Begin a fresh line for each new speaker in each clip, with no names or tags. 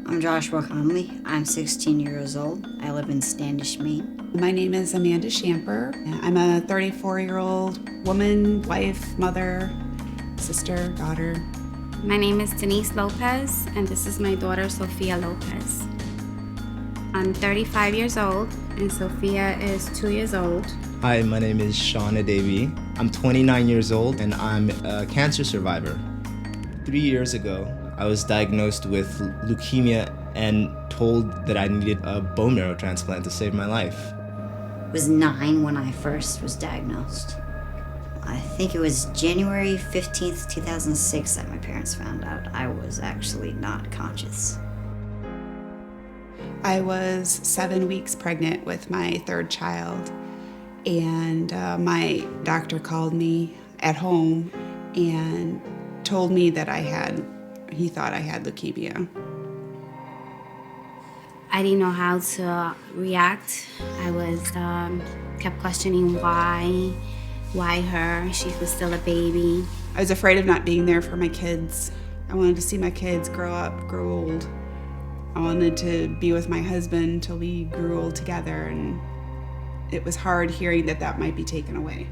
I'm Joshua Conley. I'm 16 years old. I live in Standish, Maine.
My name is Amanda Shamper. I'm a 34-year-old woman, wife, mother, sister, daughter.
My name is Denise Lopez, and this is my daughter, Sophia Lopez. I'm 35 years old, and Sophia is 2 years old.
Hi, my name is Shauna Davey. I'm 29 years old, and I'm a cancer survivor. 3 years ago, I was diagnosed with leukemia and told that I needed a bone marrow transplant to save my life.
I was 9 when I first was diagnosed. I think it was January 15th, 2006 that my parents found out I was actually not conscious.
I was 7 weeks pregnant with my third child, and my doctor called me at home and told me that he thought I had leukemia.
I didn't know how to react. I was kept questioning why her? She was still a baby.
I was afraid of not being there for my kids. I wanted to see my kids grow up, grow old. I wanted to be with my husband till we grew old together, and it was hard hearing that might be taken away.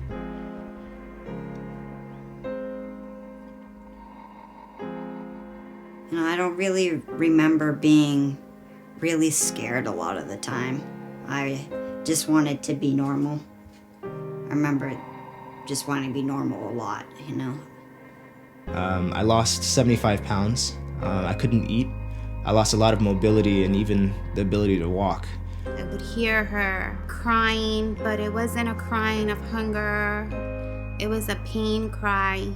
I don't really remember being really scared a lot of the time. I just wanted to be normal. I remember just wanting to be normal a lot,
I lost 75 pounds. I couldn't eat. I lost a lot of mobility and even the ability to walk.
I would hear her crying, but it wasn't a crying of hunger. It was a pain cry.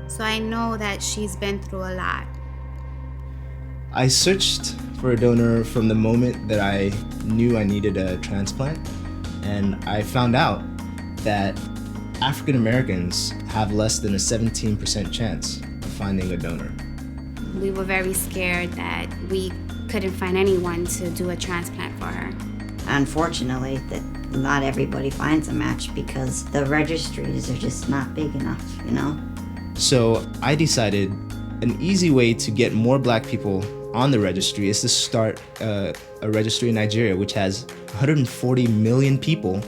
So I know that she's been through a lot.
I searched for a donor from the moment that I knew I needed a transplant, and I found out that African Americans have less than a 17% chance of finding a donor.
We were very scared that we couldn't find anyone to do a transplant for her.
Unfortunately, that not everybody finds a match because the registries are just not big enough,
So I decided an easy way to get more Black people on the registry is to start a registry in Nigeria, which has 140 million people.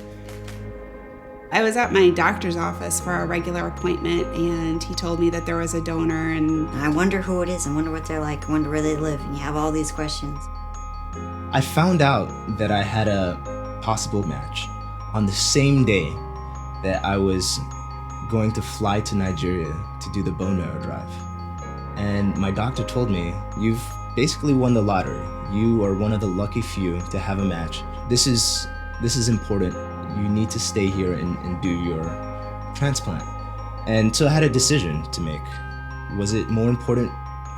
I was at my doctor's office for a regular appointment, and he told me that there was a donor, and
I wonder who it is, I wonder what they're like, I wonder where they live, and you have all these questions.
I found out that I had a possible match on the same day that I was going to fly to Nigeria to do the bone marrow drive. And my doctor told me, "You've basically won the lottery. You are one of the lucky few to have a match. This is important. You need to stay here and do your transplant." And so I had a decision to make. Was it more important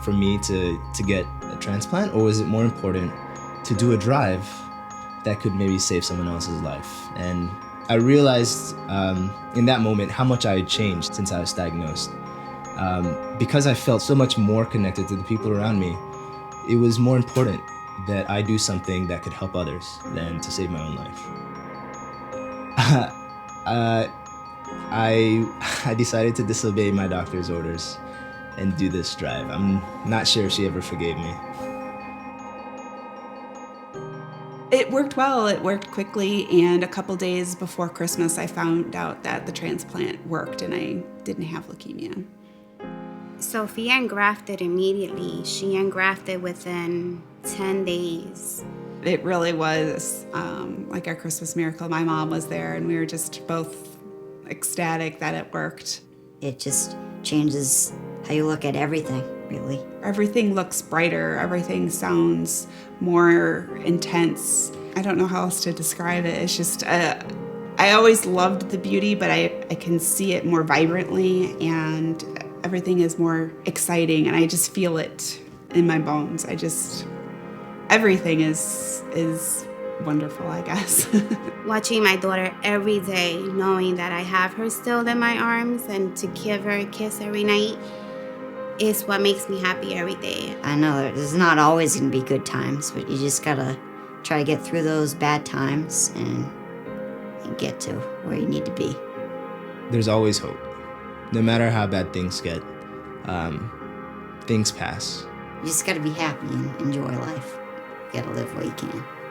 for me to get a transplant, or was it more important to do a drive that could maybe save someone else's life? And I realized in that moment how much I had changed since I was diagnosed. Because I felt so much more connected to the people around me, it was more important that I do something that could help others than to save my own life. I decided to disobey my doctor's orders and do this drive. I'm not sure if she ever forgave me.
it worked well. It worked quickly, and a couple days before Christmas, I found out that the transplant worked and I didn't have leukemia.
Sophia engrafted immediately. She engrafted within 10 days.
It really was like our Christmas miracle. My mom was there, and we were just both ecstatic that it worked.
It just changes how you look at everything, really.
Everything looks brighter. Everything sounds more intense. I don't know how else to describe it. It's just, I always loved the beauty, but I can see it more vibrantly, and everything is more exciting, and I just feel it in my bones. Everything is wonderful, I guess.
Watching my daughter every day, knowing that I have her still in my arms and to give her a kiss every night is what makes me happy every day.
I know there's not always going to be good times, but you just got to try to get through those bad times and get to where you need to be.
There's always hope. No matter how bad things get, things pass.
You just gotta be happy and enjoy life. You gotta live while you can.